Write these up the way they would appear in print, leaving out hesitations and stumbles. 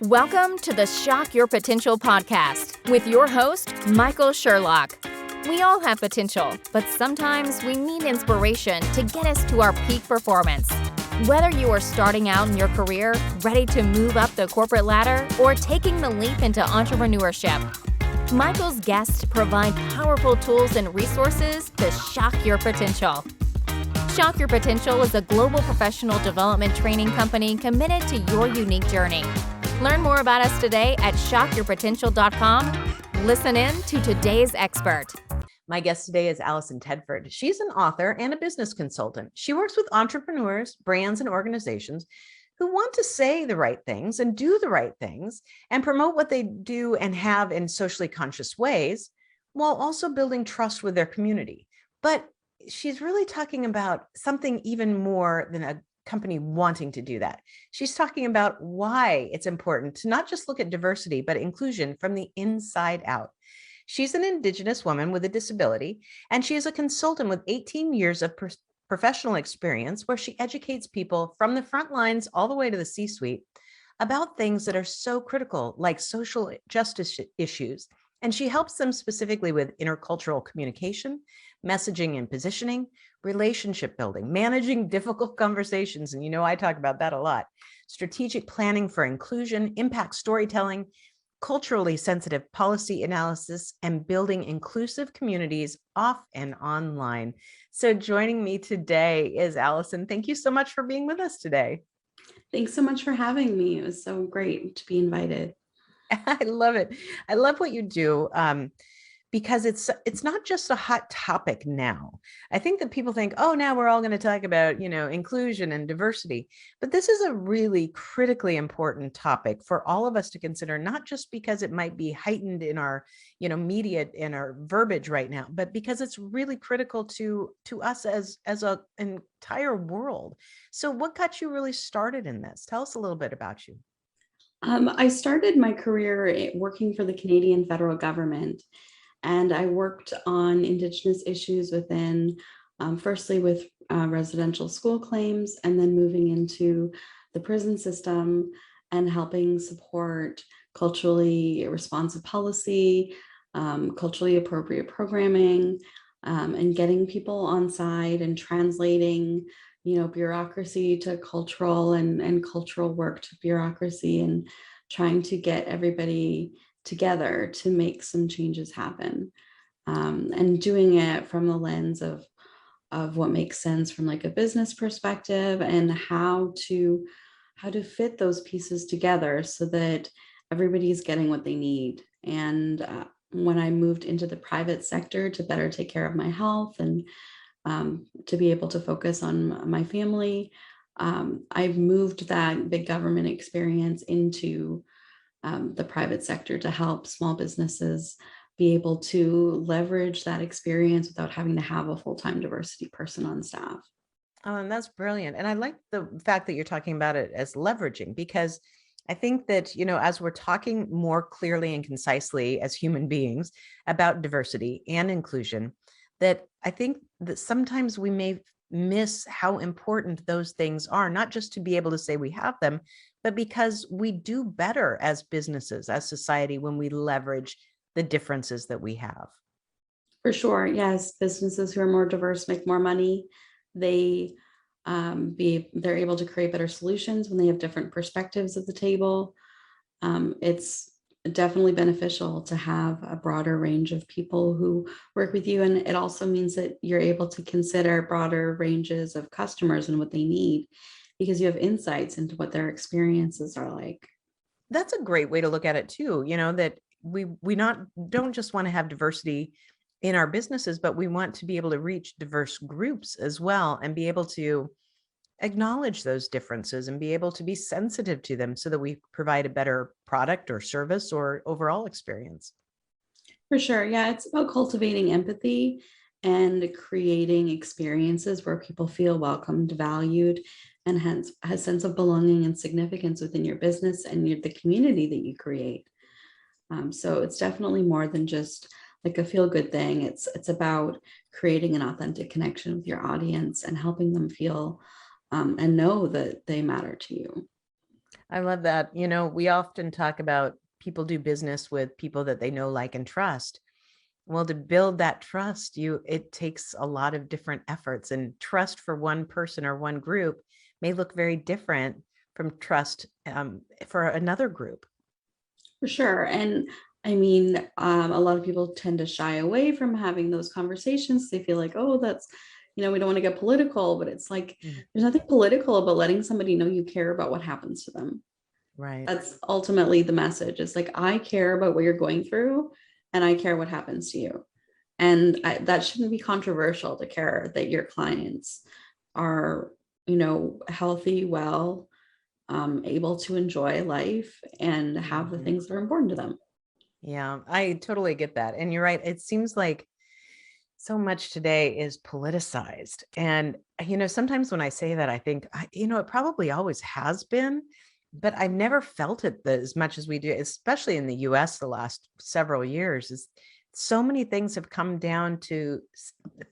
Welcome to the Shock Your Potential podcast with your host, Michael Sherlock. We all have potential, but sometimes we need inspiration to get us to our peak performance. Whether you are starting out in your career, ready to move up the corporate ladder, or taking the leap into entrepreneurship, Michael's guests provide powerful tools and resources to shock your potential. Shock Your Potential is a global professional development training company committed to your unique journey. Learn more about us today at shockyourpotential.com. Listen in to today's expert. My guest today is Alison Tedford. She's an author and a business consultant. She works with entrepreneurs, brands, and organizations who want to say the right things and do the right things and promote what they do and have in socially conscious ways, while also building trust with their community. But she's really talking about something even more than a company wanting to do that. She's talking about why it's important to not just look at diversity, but inclusion from the inside out. She's an Indigenous woman with a disability, and she is a consultant with 18 years of professional experience where she educates people from the front lines all the way to the C-suite about things that are so critical, like social justice issues. And she helps them specifically with intercultural communication, messaging and positioning, relationship building, managing difficult conversations. And I talk about that a lot. Strategic planning for inclusion, impact storytelling, culturally sensitive policy analysis, and building inclusive communities off and online. So joining me today is Alison. Thank you so much for being with us today. Thanks so much for having me. It was so great to be invited. I love it. I love what you do. Because it's not just a hot topic now. I think that people think, oh, now we're all going to talk about, inclusion and diversity. But this is a really critically important topic for all of us to consider, not just because it might be heightened in our, media, in our verbiage right now, but because it's really critical to us as an entire world. So what got you really started in this? Tell us a little bit about you. I started my career working for the Canadian federal government. And I worked on Indigenous issues within, firstly with residential school claims, and then moving into the prison system and helping support culturally responsive policy, culturally appropriate programming, and getting people on side and translating, bureaucracy to cultural and cultural work to bureaucracy, and trying to get everybody together to make some changes happen, and doing it from the lens of what makes sense from like a business perspective, and how to fit those pieces together so that everybody's getting what they need. And when I moved into the private sector to better take care of my health and to be able to focus on my family, I've moved that big government experience into the private sector to help small businesses be able to leverage that experience without having to have a full-time diversity person on staff. Oh, and that's brilliant. And I like the fact that you're talking about it as leveraging, because I think that, as we're talking more clearly and concisely as human beings about diversity and inclusion, that I think that sometimes we may miss how important those things are, not just to be able to say we have them, but because we do better as businesses, as society, when we leverage the differences that we have. For sure. Yes. Businesses who are more diverse make more money. They're able to create better solutions when they have different perspectives at the table. It's definitely beneficial to have a broader range of people who work with you. And it also means that you're able to consider broader ranges of customers and what they need, because you have insights into what their experiences are like. That's a great way to look at it too, that we don't just want to have diversity in our businesses, but we want to be able to reach diverse groups as well, and be able to acknowledge those differences and be able to be sensitive to them so that we provide a better product or service or overall experience. For sure. Yeah, it's about cultivating empathy and creating experiences where people feel welcomed, valued, and hence a sense of belonging and significance within your business and the community that you create. So it's definitely more than just like a feel-good thing. It's about creating an authentic connection with your audience and helping them feel and know that they matter to you. I love that. We often talk about people do business with people that they know, like, and trust. Well, to build that trust, it takes a lot of different efforts, and trust for one person or one group may look very different from trust for another group. For sure. And I mean, a lot of people tend to shy away from having those conversations. They feel like, oh, that's, we don't want to get political, but it's like, Mm. there's nothing political about letting somebody know you care about what happens to them. Right. That's ultimately the message. It's like, I care about what you're going through and I care what happens to you. And that shouldn't be controversial to care that your clients are, healthy, well, able to enjoy life and have the Mhm. things that are important to them. Yeah, I totally get that. And you're right. It seems like so much today is politicized. And, sometimes when I say that, I think, it probably always has been, but I've never felt it as much as we do, especially in the US the last several years. Is so many things have come down to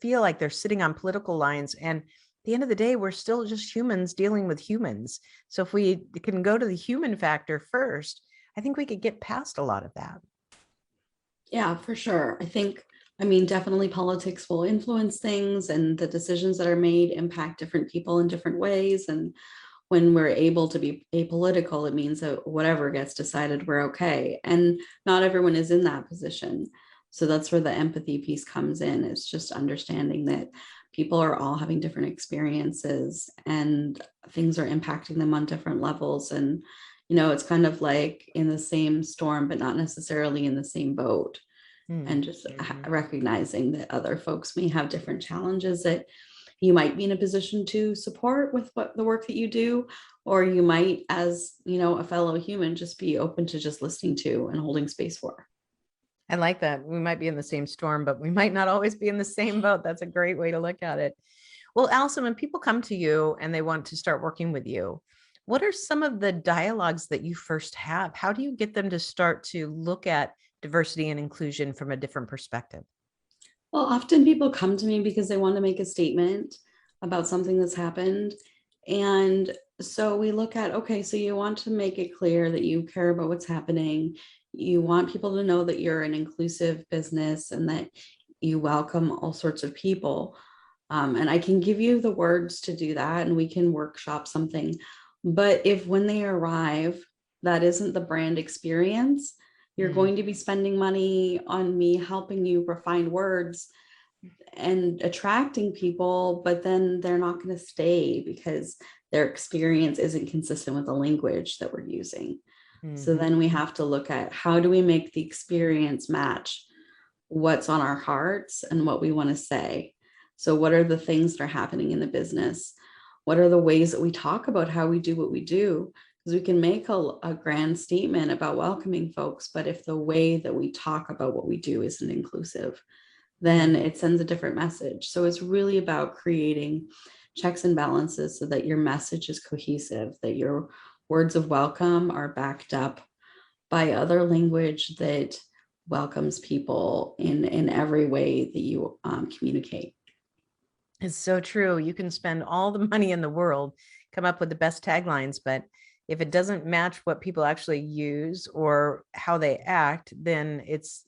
feel like they're sitting on political lines. And at the end of the day, we're still just humans dealing with humans. So if we can go to the human factor first, I think we could get past a lot of that. Yeah, for sure. Definitely politics will influence things and the decisions that are made impact different people in different ways. And when we're able to be apolitical, it means that whatever gets decided, we're okay. And not everyone is in that position. So that's where the empathy piece comes in. It's just understanding that people are all having different experiences and things are impacting them on different levels. And, it's kind of like in the same storm, but not necessarily in the same boat. And just recognizing that other folks may have different challenges that you might be in a position to support with what the work that you do, or you might, as a fellow human, just be open to just listening to and holding space for. I like that. We might be in the same storm, but we might not always be in the same boat. That's a great way to look at it. Well, Alison, when people come to you and they want to start working with you, what are some of the dialogues that you first have? How do you get them to start to look at diversity and inclusion from a different perspective? Well, often people come to me because they want to make a statement about something that's happened. And so we look at, okay, so you want to make it clear that you care about what's happening. You want people to know that you're an inclusive business and that you welcome all sorts of people. And I can give you the words to do that and we can workshop something. But if when they arrive, that isn't the brand experience, you're going to be spending money on me helping you refine words and attracting people, but then they're not going to stay because their experience isn't consistent with the language that we're using. So then we have to look at how do we make the experience match what's on our hearts and what we want to say. So what are the things that are happening in the business? What are the ways that we talk about how we do what we do? Because we can make a grand statement about welcoming folks, but if the way that we talk about what we do isn't inclusive, then it sends a different message. So it's really about creating checks and balances so that your message is cohesive, that your words of welcome are backed up by other language that welcomes people in every way that you communicate. It's so true. You can spend all the money in the world, come up with the best taglines, but if it doesn't match what people actually use or how they act, then it's,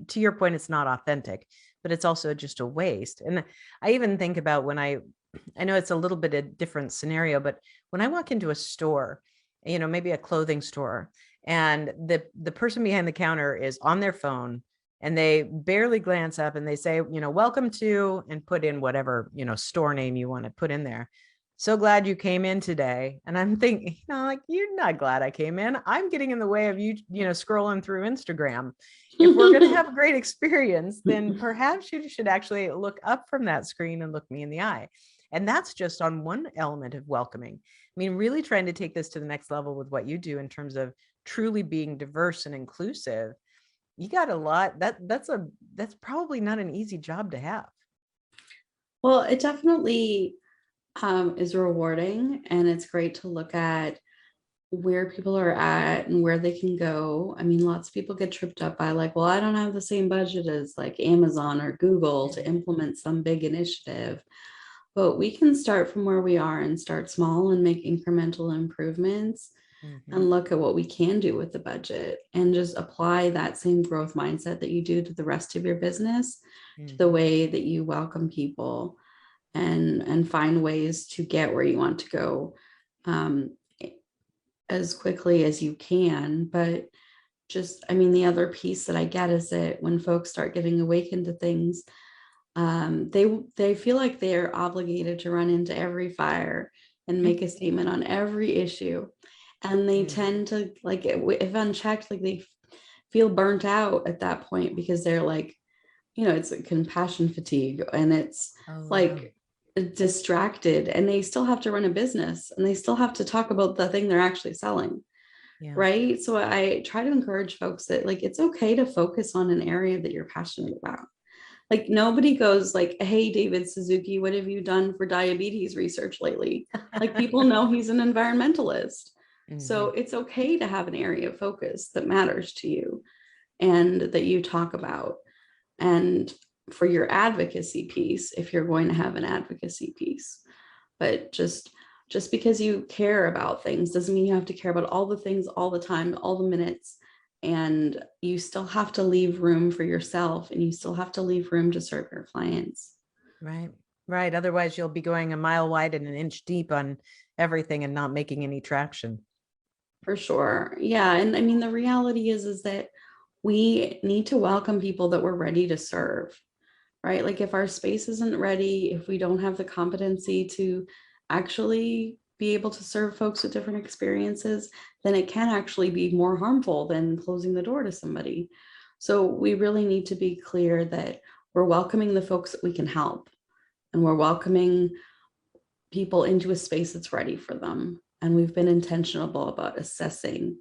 to your point, it's not authentic, but it's also just a waste. And I even think about when I know it's a little bit a different scenario, but when I walk into a store, maybe a clothing store, and the person behind the counter is on their phone and they barely glance up and they say, welcome to, and put in whatever, store name you want to put in there. So glad you came in today. And I'm thinking, like, you're not glad I came in. I'm getting in the way of you, scrolling through Instagram. If we're going to have a great experience, then perhaps you should actually look up from that screen and look me in the eye. And that's just on one element of welcoming. I mean, really trying to take this to the next level with what you do in terms of truly being diverse and inclusive. You got a lot. That's probably not an easy job to have. Well, it definitely is rewarding, and it's great to look at where people are at and where they can go. I mean, lots of people get tripped up by like, well, I don't have the same budget as like Amazon or Google to implement some big initiative. But we can start from where we are and start small and make incremental improvements Mhm. and look at what we can do with the budget and just apply that same growth mindset that you do to the rest of your business, to the Mhm. way that you welcome people and find ways to get where you want to go um, as quickly as you can. But just, I mean, the other piece that I get is that when folks start getting awakened to things, they feel like they're obligated to run into every fire and make a statement on every issue, and they Mhm. tend to, like, if unchecked, like they feel burnt out at that point, because they're like, it's a compassion fatigue, and it's Oh, yeah. like distracted, and they still have to run a business, and they still have to talk about the thing they're actually selling. Yeah. Right. So I try to encourage folks that, like, it's okay to focus on an area that you're passionate about. Like, nobody goes like, hey, David Suzuki, what have you done for diabetes research lately? Like, people know he's an environmentalist. So Mhm. it's okay to have an area of focus that matters to you and that you talk about. And for your advocacy piece, if you're going to have an advocacy piece, but just because you care about things doesn't mean you have to care about all the things all the time, all the minutes. And you still have to leave room for yourself, and you still have to leave room to serve your clients. Right. Right. Otherwise, you'll be going a mile wide and an inch deep on everything and not making any traction. For sure. Yeah. And I mean, the reality is that we need to welcome people that we're ready to serve, right? Like, if our space isn't ready, if we don't have the competency to actually be able to serve folks with different experiences, then it can actually be more harmful than closing the door to somebody. So we really need to be clear that we're welcoming the folks that we can help, and we're welcoming people into a space that's ready for them. And we've been intentional about assessing,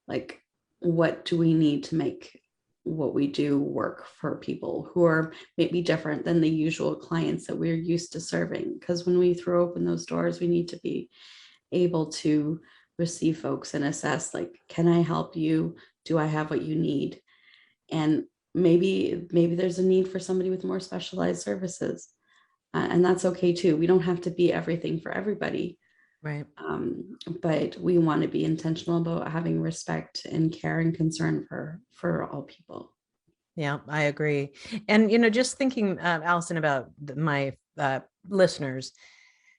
like, what do we need to make what we do work for people who are maybe different than the usual clients that we're used to serving. Because when we throw open those doors, we need to be able to receive folks and assess, like, can I help you? Do I have what you need? And maybe there's a need for somebody with more specialized services, and that's okay too. We don't have to be everything for everybody. Right. But we want to be intentional about having respect and care and concern for all people. Yeah, I agree. And, just thinking, Allison, about my listeners,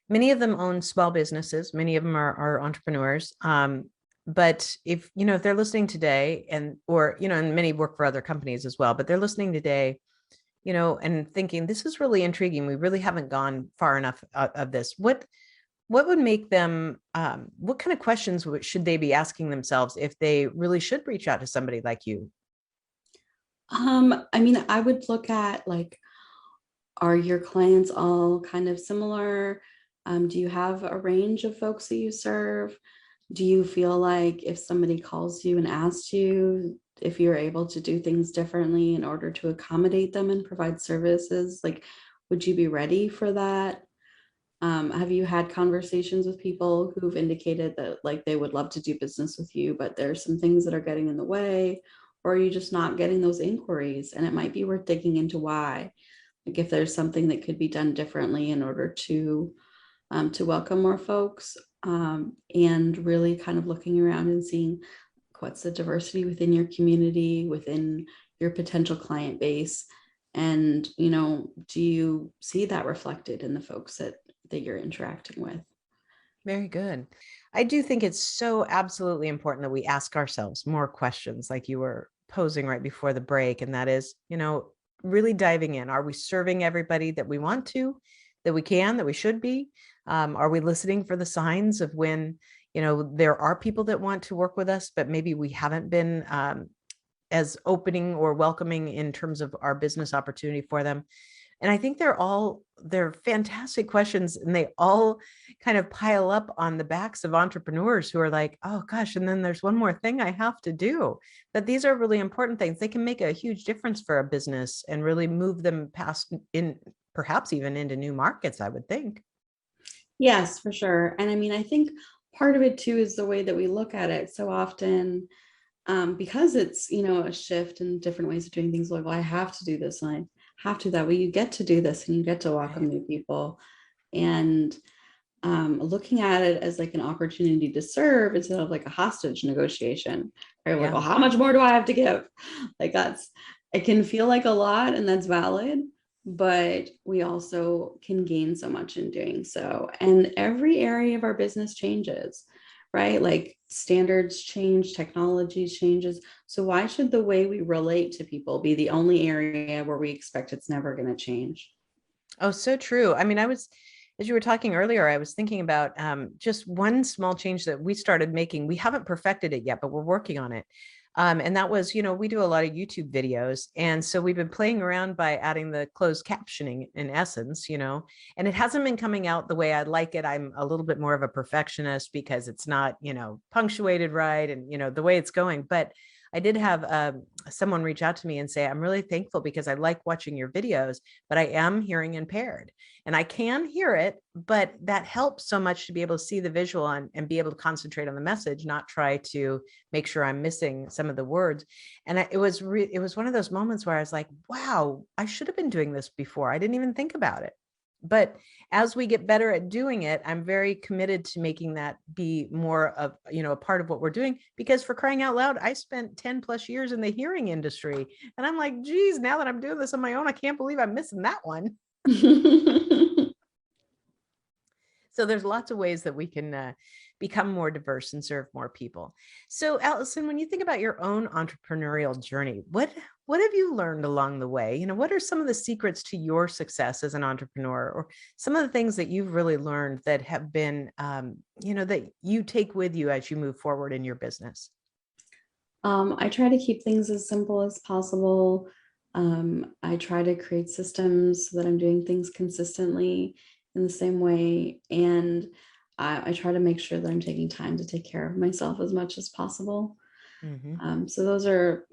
many of them own small businesses. Many of them are entrepreneurs. But if they're listening today and many work for other companies as well, but they're listening today, and thinking this is really intriguing. We really haven't gone far enough of this. What would make them, what kind of questions should they be asking themselves if they really should reach out to somebody like you? I mean, I would look at, like, are your clients all kind of similar? Do you have a range of folks that you serve? Do you feel like if somebody calls you and asks you if you're able to do things differently in order to accommodate them and provide services, like, would you be ready for that? Have you had conversations with people who've indicated that, like, they would love to do business with you, but there's some things that are getting in the way? Or are you just not getting those inquiries? And it might be worth digging into why. Like, if there's something that could be done differently in order to welcome more folks, and really kind of looking around and seeing what's the diversity within your community, within your potential client base, and do you see that reflected in the folks that you're interacting with? Very good. I do think it's so absolutely important that we ask ourselves more questions like you were posing right before the break. And that is, really diving in. Are we serving everybody that we want to, that we can, that we should be? Are we listening for the signs of when, there are people that want to work with us, but maybe we haven't been as opening or welcoming in terms of our business opportunity for them? And I think they're fantastic questions, and they all kind of pile up on the backs of entrepreneurs who are like, oh gosh, and then there's one more thing I have to do. But these are really important things. They can make a huge difference for a business and really move them past in perhaps even into new markets, I would think. Yes, for sure. And I mean, I think part of it too is the way that we look at it so often, because it's, a shift in different ways of doing things. Like, well, I have to do this and I have to that way. You get to do this and you get to welcome Right. new people. And looking at it as like an opportunity to serve instead of like a hostage negotiation. Right? Like, well, how much more do I have to give? Like it can feel like a lot, and that's valid, but we also can gain so much in doing so. And every area of our business changes, right? Like standards change, technology changes. So why should the way we relate to people be the only area where we expect it's never going to change? Oh, so true. I mean, as you were talking earlier, I was thinking about just one small change that we started making. We haven't perfected it yet, but we're working on it. And that was, we do a lot of YouTube videos. And so we've been playing around by adding the closed captioning in essence, and it hasn't been coming out the way I'd like it. I'm a little bit more of a perfectionist because it's not, punctuated right. And, the way it's going. But I did have someone reach out to me and say, I'm really thankful because I like watching your videos, but I am hearing impaired and I can hear it, but that helps so much to be able to see the visual and be able to concentrate on the message, not try to make sure I'm missing some of the words. And it was one of those moments where I was like, wow, I should have been doing this before. I didn't even think about it. But as we get better at doing it, I'm very committed to making that be more of, a part of what we're doing, because for crying out loud, I spent 10 plus years in the hearing industry. And I'm like, geez, now that I'm doing this on my own, I can't believe I'm missing that one. So there's lots of ways that we can become more diverse and serve more people. So Alison, when you think about your own entrepreneurial journey, what have you learned along the way? What are some of the secrets to your success as an entrepreneur, or some of the things that you've really learned that have been, that you take with you as you move forward in your business? I try to keep things as simple as possible. I try to create systems so that I'm doing things consistently in the same way. And I try to make sure that I'm taking time to take care of myself as much as possible. Mm-hmm. So those are,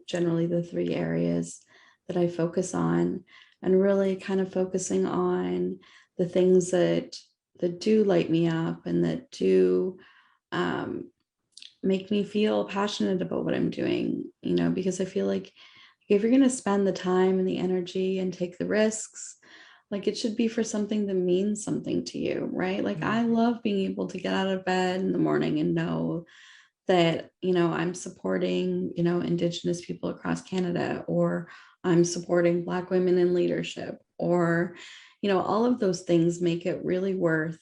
generally the three areas that I focus on, and really kind of focusing on the things that do light me up and that do make me feel passionate about what I'm doing, because I feel like if you're going to spend the time and the energy and take the risks, like it should be for something that means something to you, right? Like I love being able to get out of bed in the morning and know that, I'm supporting, Indigenous people across Canada, or I'm supporting Black women in leadership, or, all of those things make it really worth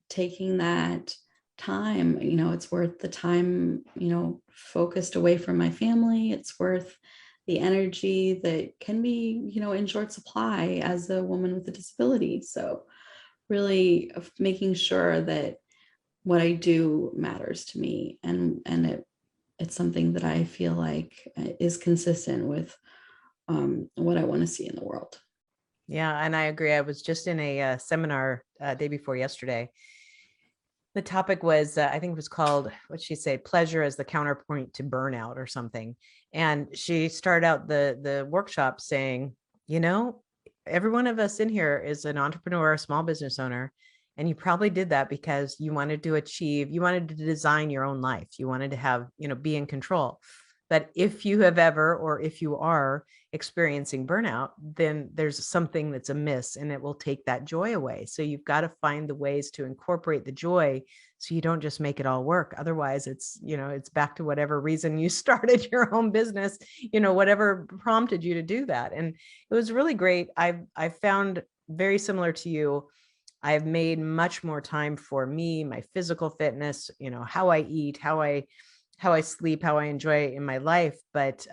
taking that time. It's worth the time, focused away from my family. It's worth the energy that can be, in short supply as a woman with a disability. So really making sure that what I do matters to me, and it's something that I feel like is consistent with what I want to see in the world. Yeah, and I agree. I was just in a seminar day before yesterday. The topic was, I think it was called, what'd she say, pleasure as the counterpoint to burnout or something. And she started out the workshop saying, every one of us in here is an entrepreneur, a small business owner. And you probably did that because you wanted to design your own life. You wanted to have, be in control. But if you have ever, or if you are experiencing burnout, then there's something that's amiss and it will take that joy away. So you've got to find the ways to incorporate the joy so you don't just make it all work. Otherwise it's back to whatever reason you started your own business, whatever prompted you to do that. And it was really great. I found, very similar to you, I've made much more time for me, my physical fitness, how I eat, how I sleep, how I enjoy it in my life. But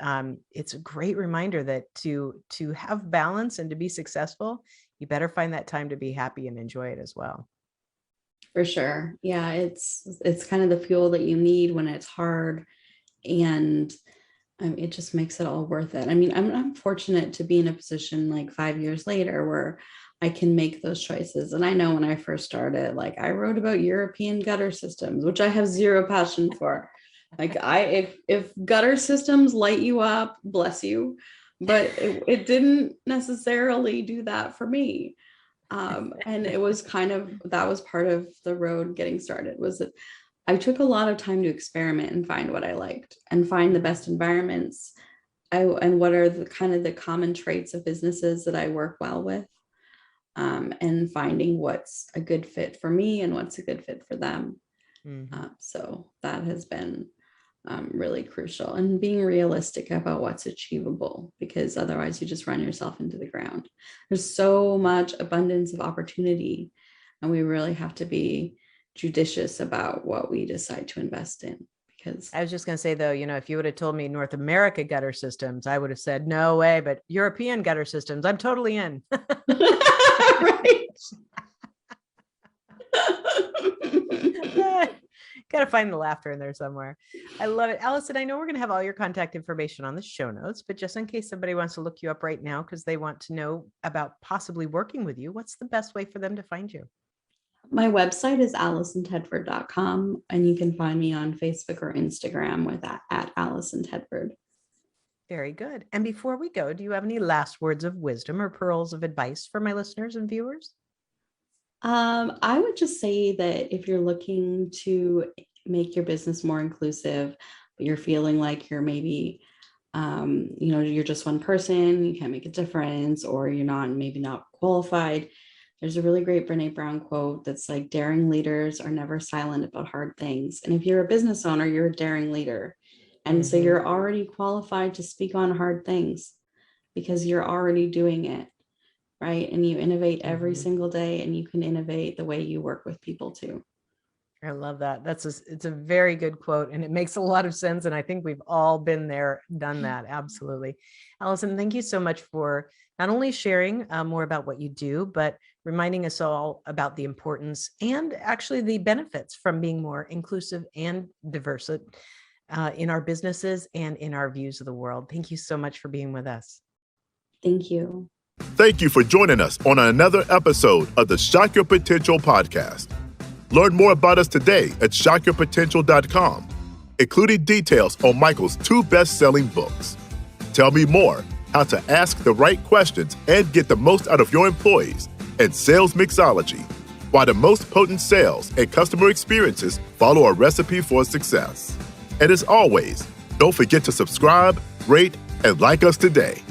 it's a great reminder that to have balance and to be successful, you better find that time to be happy and enjoy it as well. For sure. Yeah. It's kind of the fuel that you need when it's hard, and it just makes it all worth it. I mean, I'm fortunate to be in a position like 5 years later where I can make those choices. And I know when I first started, like I wrote about European gutter systems, which I have zero passion for. Like if gutter systems light you up, bless you, but it didn't necessarily do that for me. And it was that was part of the road getting started, was that I took a lot of time to experiment and find what I liked and find the best environments. And what are the kind of the common traits of businesses that I work well with. and finding what's a good fit for me and what's a good fit for them. So that has been really crucial, and being realistic about what's achievable, because otherwise you just run yourself into the ground. There's so much abundance of opportunity, and we really have to be judicious about what we decide to invest in. Because I was just going to say, though, if you would have told me North America gutter systems, I would have said, no way, but European gutter systems, I'm totally in. right. Got to find the laughter in there somewhere. I love it. Alison, I know we're going to have all your contact information on the show notes, but just in case somebody wants to look you up right now because they want to know about possibly working with you, what's the best way for them to find you? My website is AlisonTedford.com, and you can find me on Facebook or Instagram with at Alison Tedford. Very good. And before we go, do you have any last words of wisdom or pearls of advice for my listeners and viewers? I would just say that if you're looking to make your business more inclusive, but you're feeling like you're maybe, you're just one person, you can't make a difference, or you're maybe not qualified. There's a really great Brene Brown quote that's like, daring leaders are never silent about hard things. And if you're a business owner, you're a daring leader. And so you're already qualified to speak on hard things because you're already doing it. Right. And you innovate every single day, and you can innovate the way you work with people too. I love that. It's a very good quote, and it makes a lot of sense. And I think we've all been there, done that. Absolutely. Alison, thank you so much for not only sharing more about what you do, but reminding us all about the importance and actually the benefits from being more inclusive and diverse in our businesses and in our views of the world. Thank you so much for being with us. Thank you. Thank you for joining us on another episode of the Shock Your Potential podcast. Learn more about us today at shockyourpotential.com, including details on Michael's 2 best-selling books. Tell me more how to ask the right questions and get the most out of your employees and sales mixology, why the most potent sales and customer experiences follow a recipe for success. And as always, don't forget to subscribe, rate, and like us today.